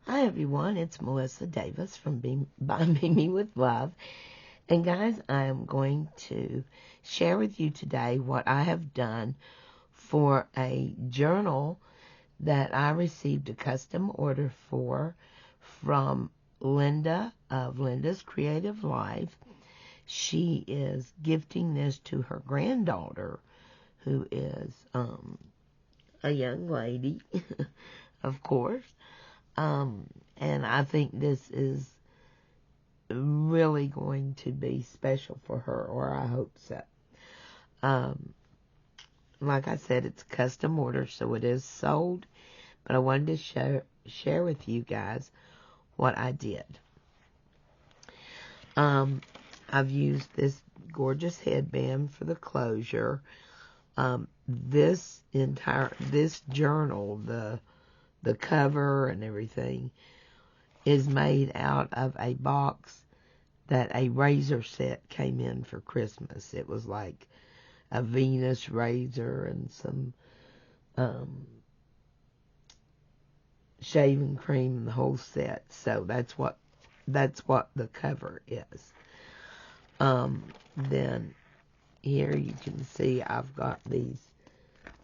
Hi everyone, it's Melissa Davis from by Mimi with Love. And guys, I am going to share with you today what I have done for a journal that I received a custom order for from Linda of Linda's Creative Life. She is gifting this to her granddaughter, who is a young lady, of course. And I think this is really going to be special for her, or I hope so. Like I said, it's a custom order, so it is sold, but I wanted to share with you guys what I did. I've used this gorgeous headband for the closure. This journal, the cover and everything, is made out of a box that a razor set came in for Christmas. It was like a Venus razor and some shaving cream and the whole set. So that's what the cover is. Then here you can see I've got these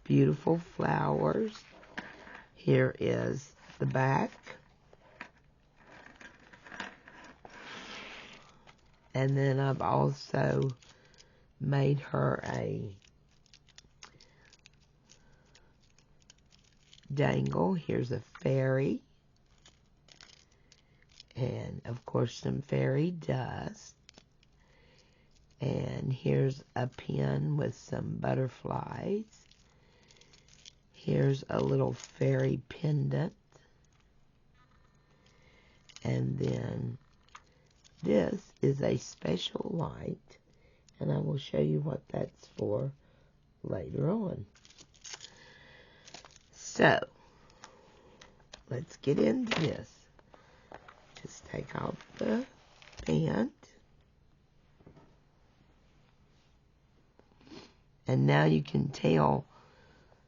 beautiful flowers. Here is the back. And then I've also made her a dangle. Here's a fairy. And, of course, some fairy dust. And here's a pin with some butterflies. Here's a little fairy pendant. And then this is a special light, and I will show you what that's for later on. So, let's get into this. Just take off the band. And now you can tell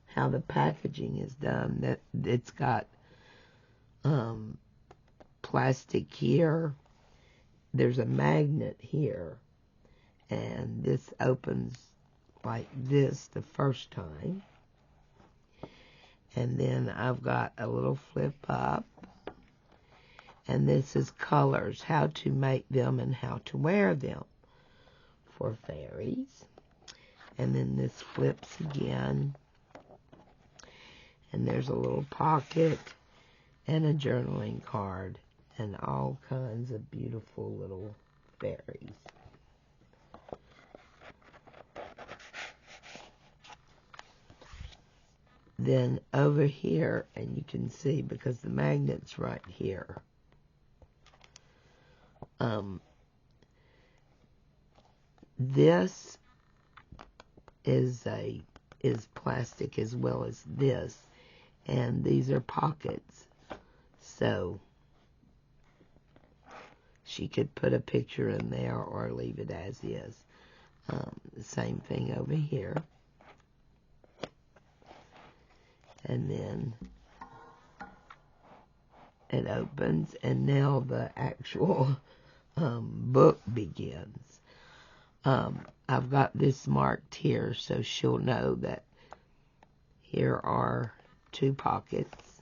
how the packaging is done. That it's got plastic here. There's a magnet here, and this opens like this the first time, and then I've got a little flip up, and this is colors, how to make them and how to wear them for fairies. And then this flips again, and there's a little pocket and a journaling card and all kinds of beautiful little fairies. Then over here, and you can see because the magnet's right here, this is plastic as well as this, and these are pockets, so she could put a picture in there or leave it as is. The same thing over here. And then it opens, and now the actual book begins. I've got this marked here so she'll know that here are 2 pockets.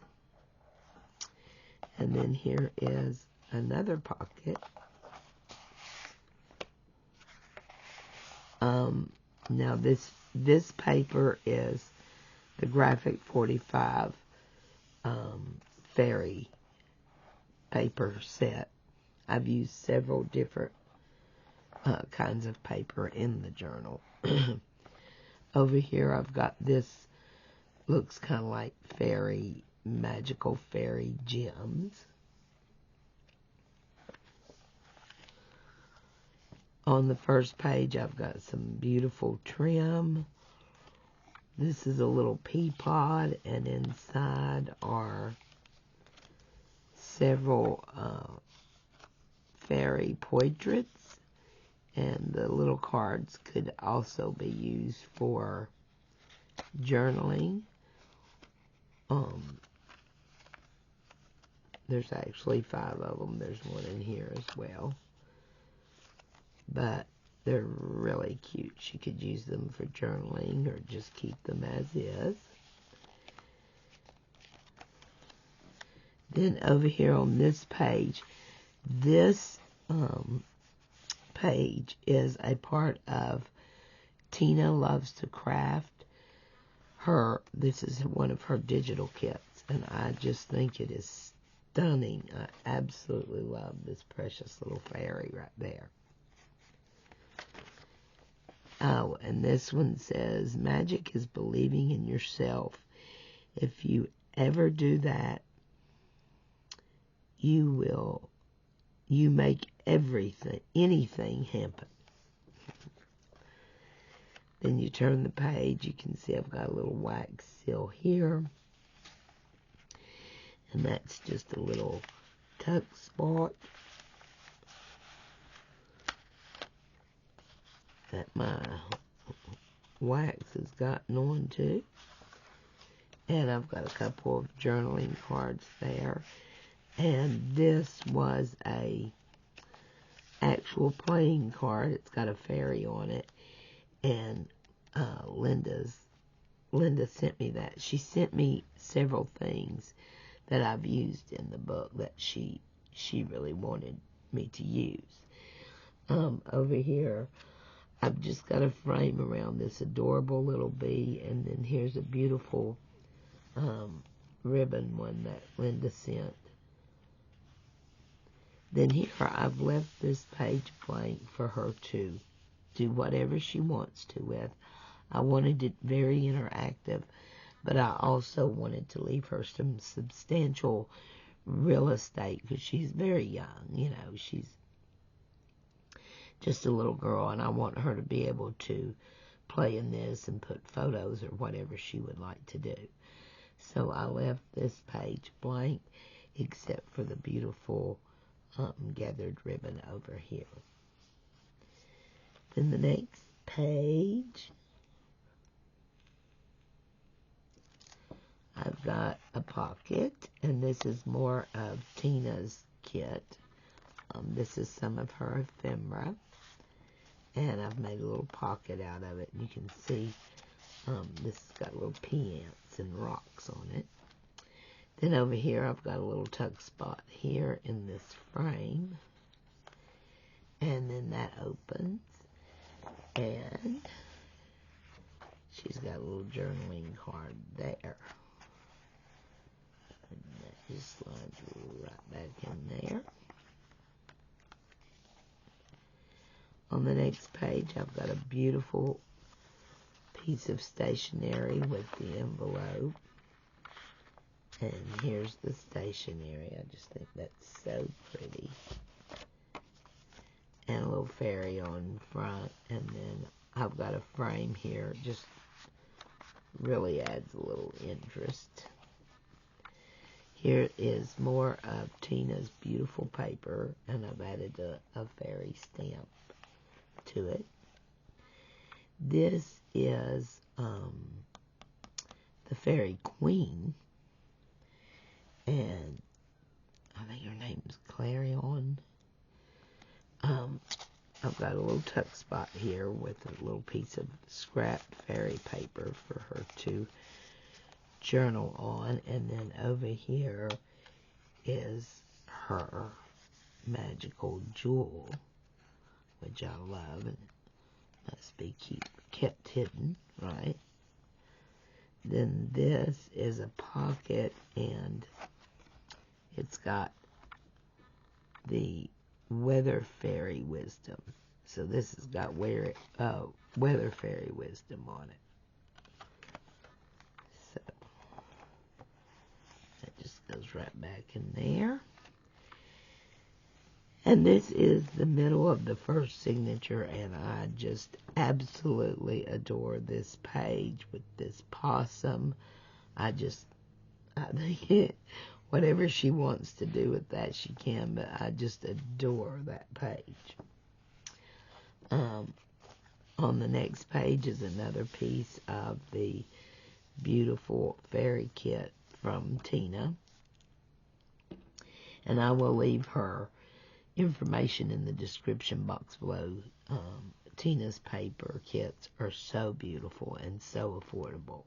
And then here is another pocket. Now this paper is the Graphic 45 fairy paper set. I've used several different kinds of paper in the journal. Over here I've got this, looks kind of like magical fairy gems. On the first page I've got some beautiful trim. This is a little pea pod, and inside are several fairy portraits, and the little cards could also be used for journaling. There's actually 5 of them. There's one in here as well. But they're really cute. She could use them for journaling or just keep them as is. Then over here on this page, this page is a part of Tina Loves to Craft. This is one of her digital kits, and I just think it is stunning. I absolutely love this precious little fairy right there. Oh, and this one says, magic is believing in yourself. If you ever do that, you make anything happen. Then you turn the page, you can see I've got a little wax seal here. And that's just a little tuck spot that my wax has gotten onto. And I've got a couple of journaling cards there. And this was a actual playing card. It's got a fairy on it. And Linda sent me that. She sent me several things that I've used in the book that she really wanted me to use. Over here, I've just got a frame around this adorable little bee, and then here's a beautiful ribbon one that Linda sent. Then here I've left this page blank for her to do whatever she wants to with. I wanted it very interactive, but I also wanted to leave her some substantial real estate because she's very young. You know, she's just a little girl, and I want her to be able to play in this and put photos or whatever she would like to do. So I left this page blank except for the beautiful gathered ribbon over here. Then the next page, I've got a pocket, and this is more of Tina's kit. This is some of her ephemera, and I've made a little pocket out of it. And you can see this has got little pea ants and rocks on it. Then over here, I've got a little tuck spot here in this frame, and then that opens, and she's got a little journaling card there. And that just slides right back in there. On the next page, I've got a beautiful piece of stationery with the envelope. And here's the stationery. I just think that's so pretty. And a little fairy on front. And then I've got a frame here. Just really adds a little interest. Here is more of Tina's beautiful paper. And I've added a fairy stamp to it. This is the Fairy Queen. And I think her name's Clarion. I've got a little tuck spot here with a little piece of scrapped fairy paper for her to journal on. And then over here is her magical jewel, which I love and must be kept hidden, right? Then this is a pocket, and it's got the Weather Fairy Wisdom. So this has got Weather Fairy Wisdom on it. So that just goes right back in there. And this is the middle of the first signature, and I just absolutely adore this page with this possum. I think whatever she wants to do with that, she can, but I just adore that page. On the next page is another piece of the beautiful fairy kit from Tina. And I will leave her information in the description box below. Tina's paper kits are so beautiful and so affordable.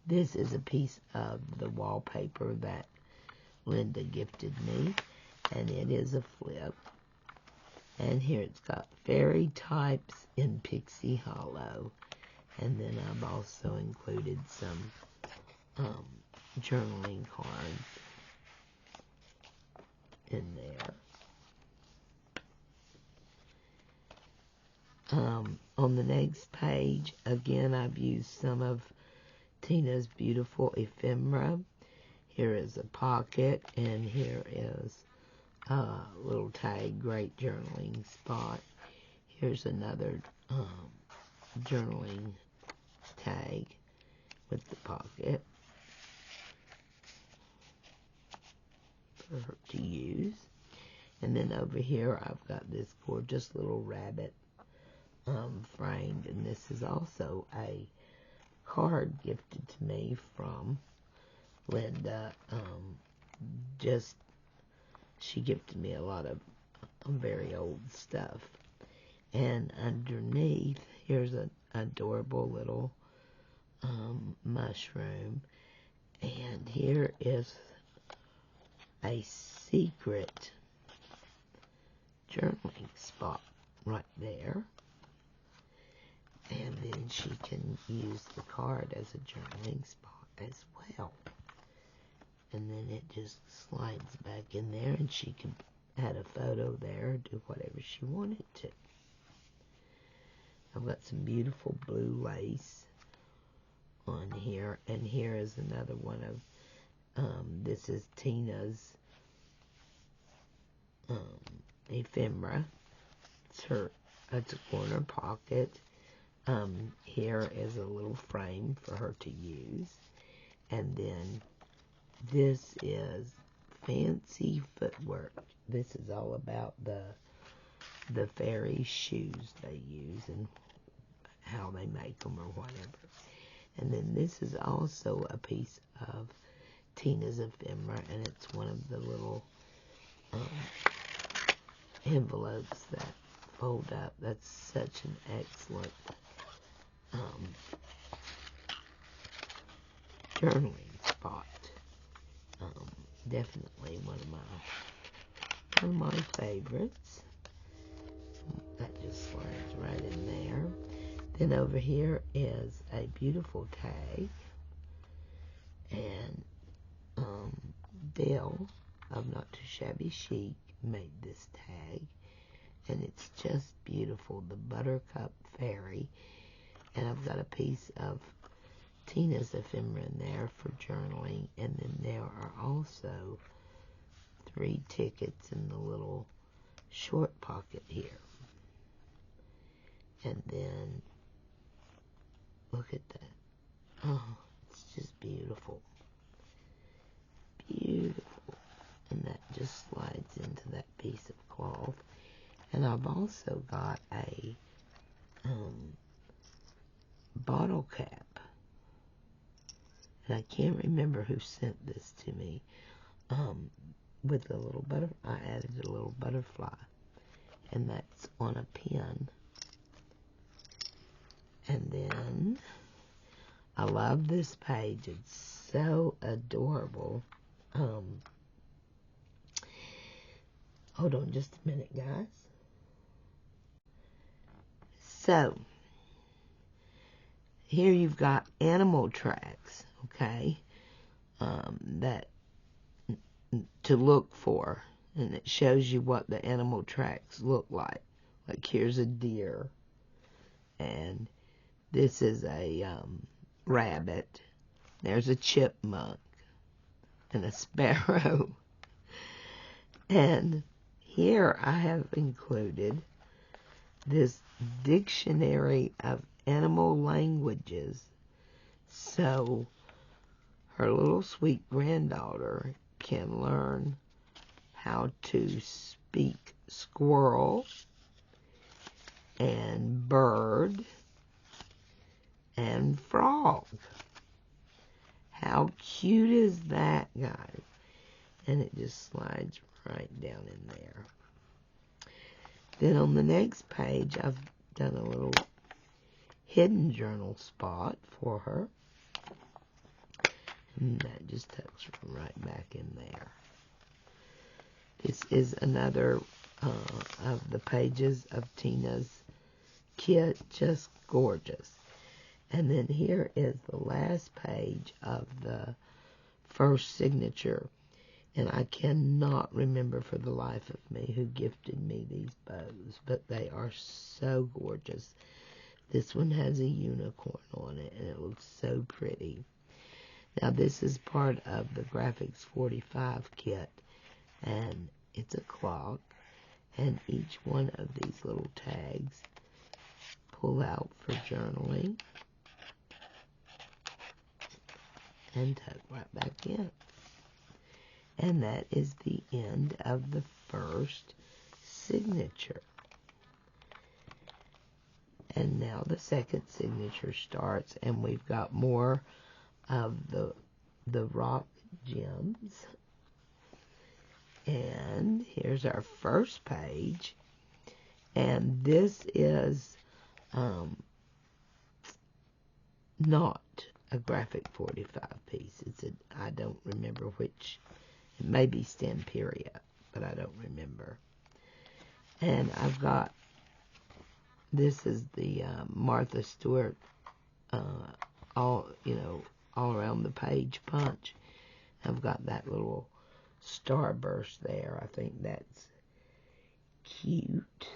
This is a piece of the wallpaper that Linda gifted me, and it is a flip. And here it's got fairy types in Pixie Hollow. And then I've also included some journaling cards in there. On the next page, again, I've used some of Tina's beautiful ephemera. Here is a pocket, and here is a little tag, great journaling spot. Here's another journaling tag with the pocket for her to use. And then over here I've got this gorgeous little rabbit framed, and this is also a card gifted to me from Linda. She gifted me a lot of very old stuff. And underneath, here's an adorable little mushroom. And here is a secret journaling spot right there. And then she can use the card as a journaling spot as well. And then it just slides back in there, and she can add a photo there, do whatever she wanted to. I've got some beautiful blue lace on here, and here is another one of, this is Tina's ephemera. It's a corner pocket. Here is a little frame for her to use. And then this is fancy footwork. This is all about the fairy shoes they use and how they make them or whatever. And then this is also a piece of Tina's ephemera, and it's one of the little envelopes that fold up. That's such an excellent journaling spot. Definitely one of my favorites. That just slides right in there. Then over here is a beautiful tag, and Bill of Not Too Shabby Chic made this tag, and it's just beautiful. The Buttercup Fairy, and I've got a piece of Tina's ephemera in there for journaling, and then there are also 3 tickets in the little short pocket here. And then look at that. Oh, it's just beautiful. Beautiful. And that just slides into that piece of cloth. And I've also got a bottle cap. And I can't remember who sent this to me. With a little I added a little butterfly. And that's on a pin. And then I love this page. It's so adorable. Hold on just a minute, guys. So, here you've got animal tracks, okay, that to look for. And it shows you what the animal tracks look like. Like here's a deer. And this is a rabbit. There's a chipmunk and a sparrow. And here I have included this dictionary of animal languages. So her little sweet granddaughter can learn how to speak squirrel and bird and frog. How cute is that, guys? and it just slides right down in there. Then on the next page, I've done a little hidden journal spot for her. And that just tucks right back in there. This is another of the pages of Tina's kit, just gorgeous. And then here is the last page of the first signature. And I cannot remember for the life of me who gifted me these bows, but they are so gorgeous. This one has a unicorn on it, and it looks so pretty. Now, this is part of the Graphics 45 kit, and it's a clock, and each one of these little tags pull out for journaling and tuck right back in. And that is the end of the first signature. And now the second signature starts, and we've got more of the rock gems. And here's our first page, and this is not a Graphic 45 piece. I don't remember which. It may be Stamperia, but I don't remember. And I've got, this is the Martha Stewart all around the page punch. I've got that little starburst there. I think that's cute.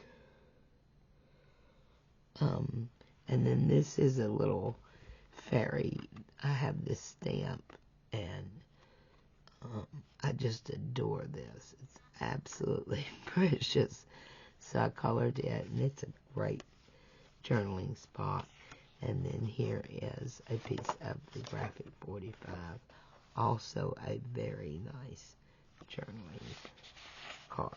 And then this is a little fairy. I have this stamp, and I just adore this. It's absolutely precious. So I colored it, and it's a great journaling spot. And then here is a piece of the Graphic 45. Also a very nice journaling card.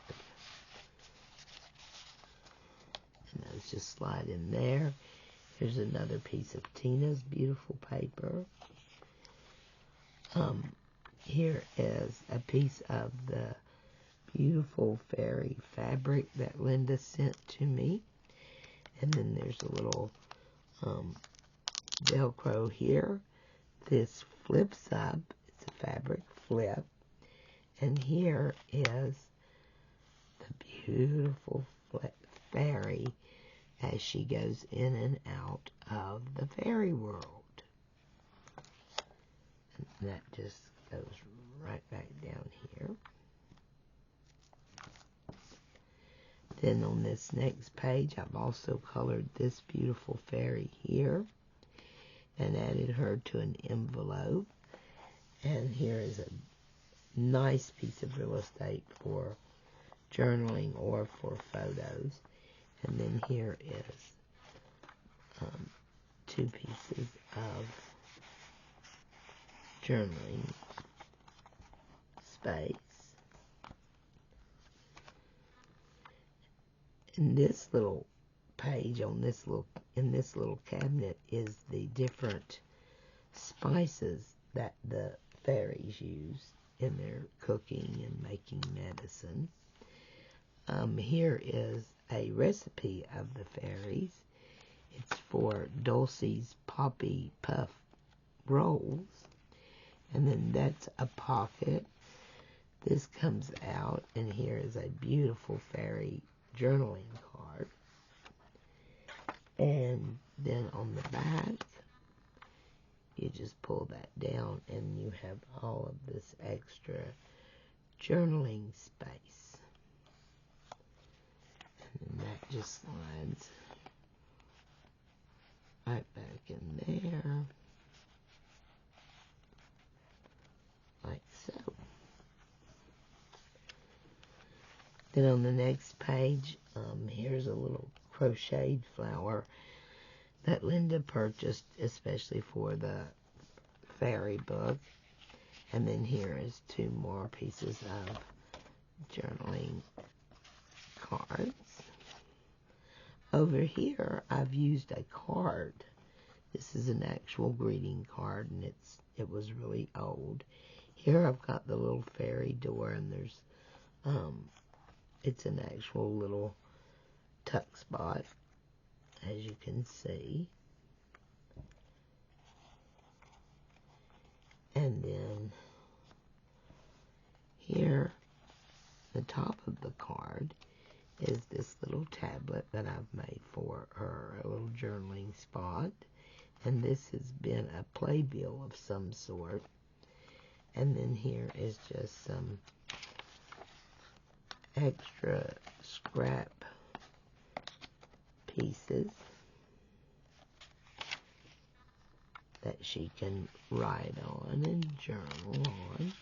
And those just slide in there. Here's another piece of Tina's beautiful paper. Here is a piece of the beautiful fairy fabric that Linda sent to me. And then there's a little Velcro here. This flips up. It's a fabric flip. And here is the beautiful fairy as she goes in and out of the fairy world. And that just goes right back down here. Then on this next page, I've also colored this beautiful fairy here and added her to an envelope. And here is a nice piece of real estate for journaling or for photos. And then here is two pieces of journaling space. And this little page on in this little cabinet is the different spices that the fairies use in their cooking and making medicine. Here is a recipe of the fairies. It's for Dulcie's Poppy Puff Rolls. And then that's a pocket. This comes out, and here is a beautiful fairy journaling card. And then on the back, you just pull that down, and you have all of this extra journaling space. And that just slides right back in there, like so. Then on the next page, here's a little crocheted flower that Linda purchased especially for the fairy book. And then here is two more pieces of journaling cards. Over here, I've used a card. This is an actual greeting card, and it was really old. Here I've got the little fairy door, and there's, it's an actual little tuck spot, as you can see. And then here, the top of the card is this little tablet that I've made for her, a little journaling spot. And this has been a playbill of some sort. And then here is just some extra scrap pieces that she can write on and journal on.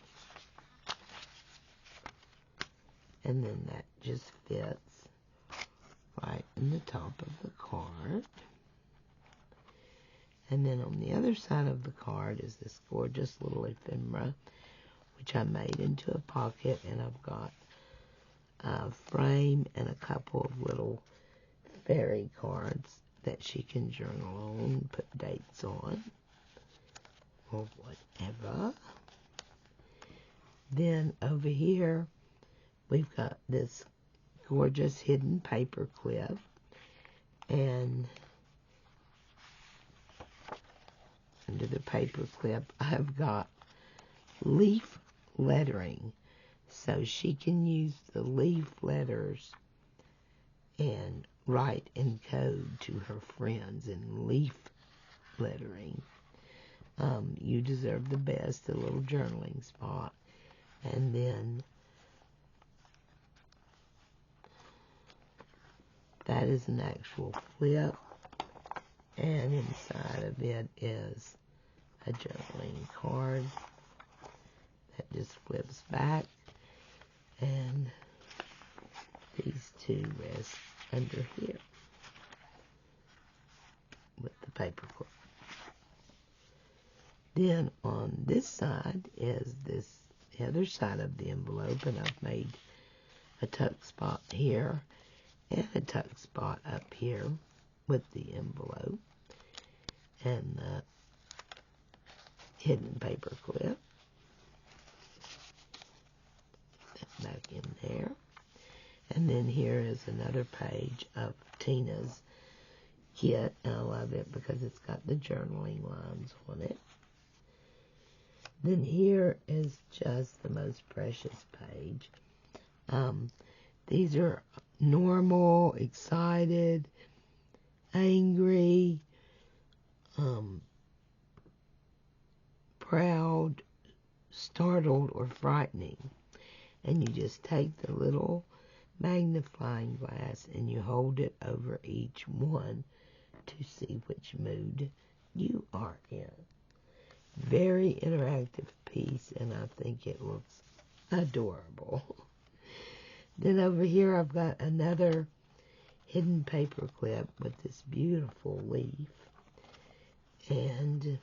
And then that just fits right in the top of the card. And then on the other side of the card is this gorgeous little ephemera, which I made into a pocket, and I've got a frame and a couple of little fairy cards that she can journal on, put dates on, or whatever. Then over here, we've got this gorgeous hidden paper clip, and under the paper clip, I've got leaf lettering, so she can use the leaf letters and write in code to her friends in leaf lettering. You deserve the best, a little journaling spot. And then that is an actual flip, and inside of it is a journaling card that just flips back, and these two rest under here with the paper clip. Then on this side is this other side of the envelope, and I've made a tuck spot here and a tuck spot up here with the envelope and the hidden paper clip back in there. And then here is another page of Tina's kit, and I love it because it's got the journaling lines on it. Then here is just the most precious page. These are normal, excited, angry, proud, startled, or frightening. And you just take the little magnifying glass and you hold it over each one to see which mood you are in. Very interactive piece, and I think it looks adorable. Then over here I've got another hidden paper clip with this beautiful leaf, and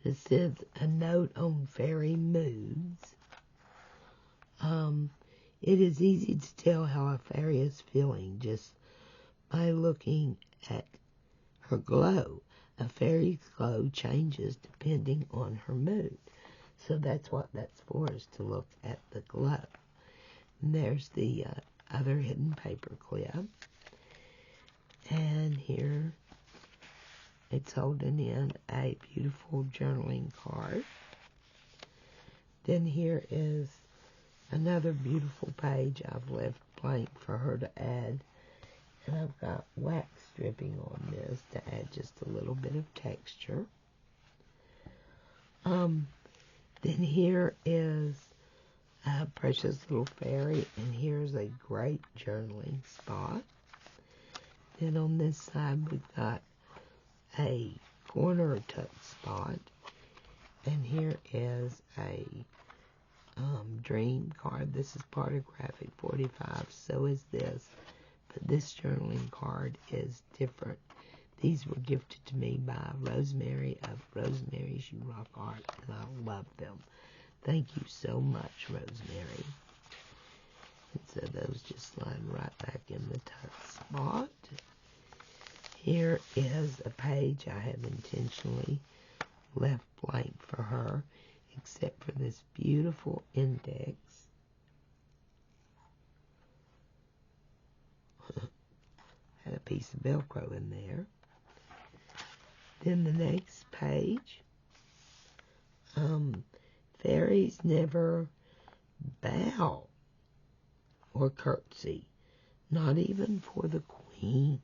it says a note on fairy moods. It is easy to tell how a fairy is feeling just by looking at her glow. A fairy's glow changes depending on her mood. So that's what that's for, is to look at the glow. And there's the other hidden paper clip. And here it's holding in a beautiful journaling card. Then here is another beautiful page I've left blank for her to add. And I've got wax stripping on this to add just a little bit of texture. Then here is a precious little fairy, and here's a great journaling spot. Then on this side we've got a corner tuck spot, and here is a dream card. This is part of Graphic 45, so is this. But this journaling card is different. These were gifted to me by Rosemary of Rosemary's You Rock Art, and I love them. Thank you so much, Rosemary. And so those just slide right back in the tuck spot. Here is a page I have intentionally left blank for her, except for this beautiful index. Had a piece of Velcro in there. Then the next page, fairies never bow or curtsy, not even for the queen.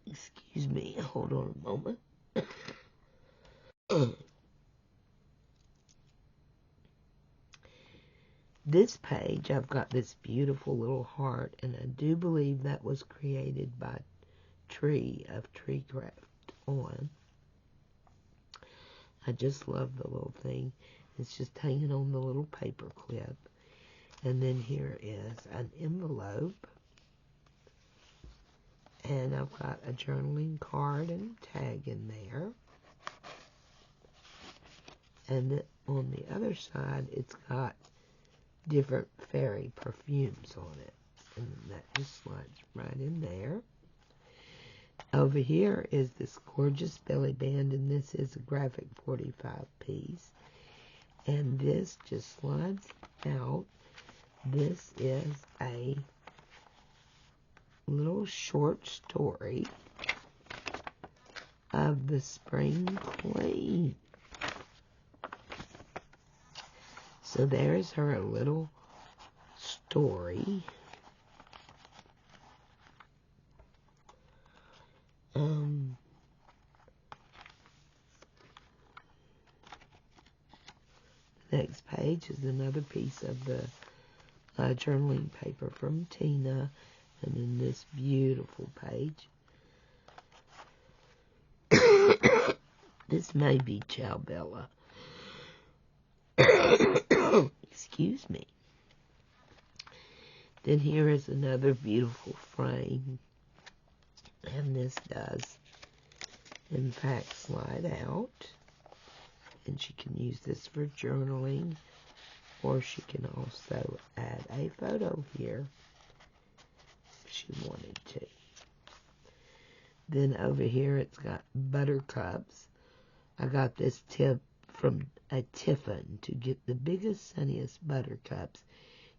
Excuse me, hold on a moment. This page, I've got this beautiful little heart, and I do believe that was created by Tree of Treecraft on. I just love the little thing. It's just hanging on the little paper clip. And then here is an envelope. And I've got a journaling card and tag in there. And on the other side, it's got different fairy perfumes on it. And that just slides right in there. Over here is this gorgeous belly band, and this is a graphic 45 piece. And this just slides out. This is a little short story of the Spring Queen. So there's her little story. Next page is another piece of the journaling paper from Tina, and then this beautiful page. This may be Ciao Bella. Excuse me. Then here is another beautiful frame, and this does in fact slide out, and she can use this for journaling, or she can also add a photo here if she wanted to. Then over here it's got buttercups. I got this tip from a Tiffin. To get the biggest, sunniest buttercups,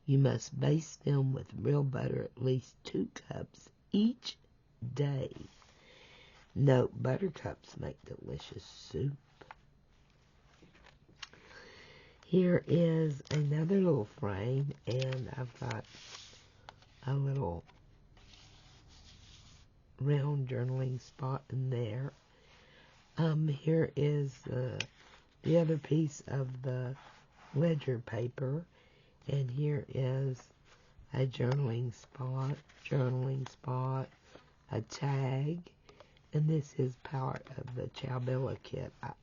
you must baste them with real butter at least 2 cups each day. Note, buttercups make delicious soup. Here is another little frame, and I've got a little round journaling spot in there. Here is the other piece of the ledger paper, and here is a journaling spot, a tag, and this is part of the Ciao Bella kit, I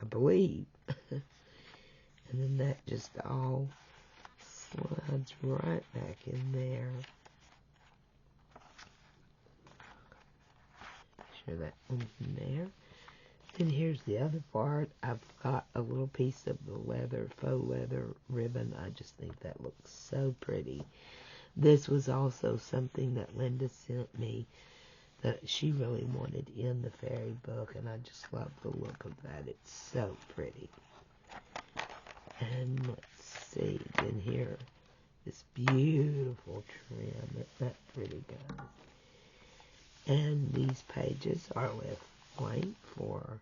believe. And then that just all slides right back in there. Sure that one's in there. Then here's the other part. I've got a little piece of the leather, faux leather ribbon. I just think that looks so pretty. This was also something that Linda sent me that she really wanted in the fairy book, and I just love the look of that. It's so pretty. And let's see, then here, this beautiful trim. Isn't that pretty, guys? And these pages are left blank for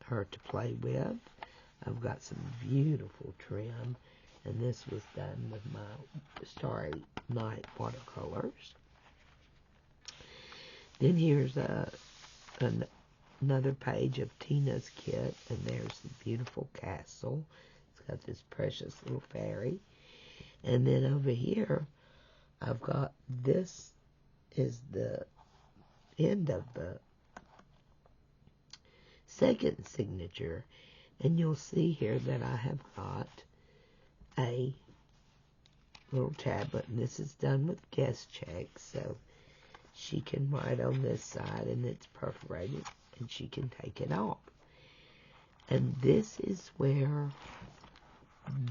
her to play with. I've got some beautiful trim, and this was done with my Starry Night watercolors. Then here's another page of Tina's kit, and there's the beautiful castle. It's got this precious little fairy. And then over here, I've got, this is the end of the second signature, and you'll see here that I have got a little tablet, and this is done with guest checks, so she can write on this side, and it's perforated, and she can take it off. And this is where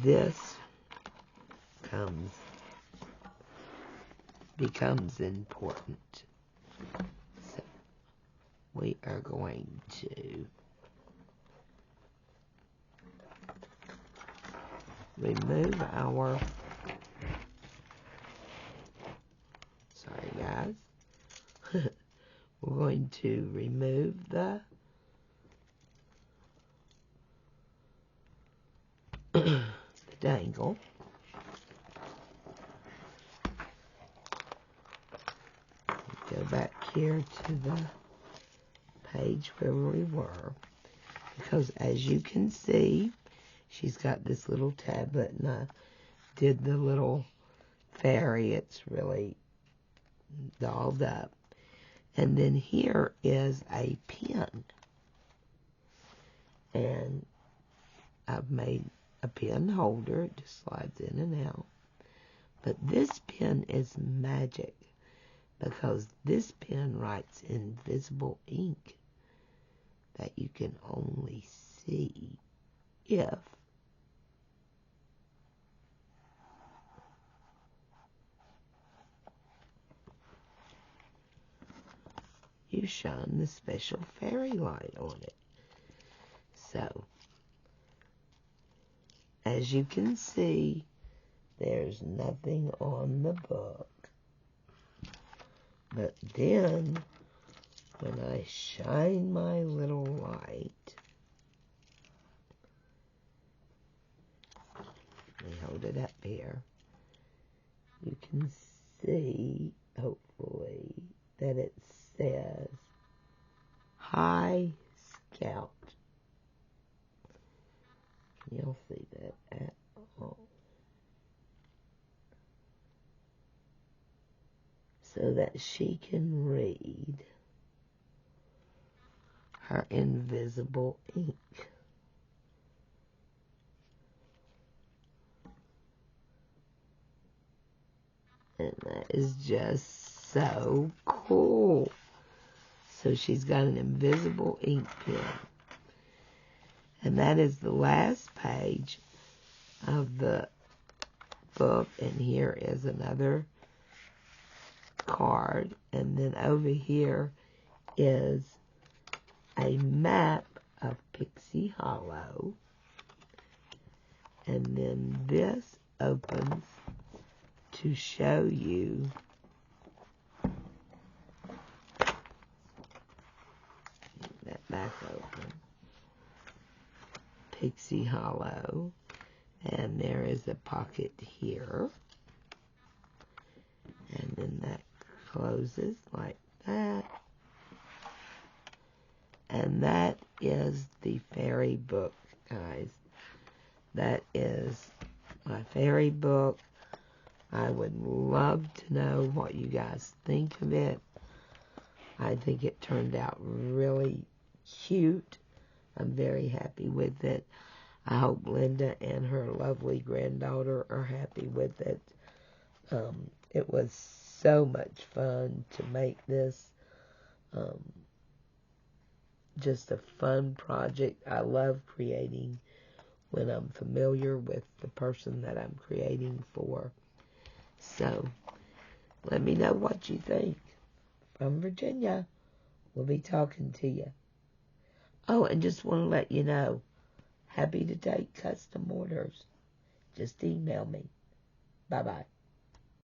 this becomes important. So we are going to remove our, sorry guys, we're going to remove the dangle. Go back here to the page where we were, because as you can see, she's got this little tablet, and I did the little fairy. It's really dolled up. And then here is a pen, and I've made a pen holder. It just slides in and out. But this pen is magic, because this pen writes invisible ink that you can only see if you shine the special fairy light on it. So, as you can see, there's nothing on the book. But then, when I shine my little light, let me hold it up here, you can see, hopefully, that it says High Scout. Can y'all see that at all? So that she can read her invisible ink. And that is just so cool. So she's got an invisible ink pen. And that is the last page of the book. And here is another card. And then over here is a map of Pixie Hollow. And then this opens to show you that back open, Pixie Hollow, and there is a pocket here, and then that closes like that, and that is the fairy book, guys. That is my fairy book. I would love to know what you guys think of it. I think it turned out really cute. I'm very happy with it. I hope Linda and her lovely granddaughter are happy with it. It was so much fun to make this. Just a fun project. I love creating when I'm familiar with the person that I'm creating for. So, let me know what you think. From Virginia, we'll be talking to you. Oh, and just want to let you know, happy to take custom orders. Just email me. Bye-bye.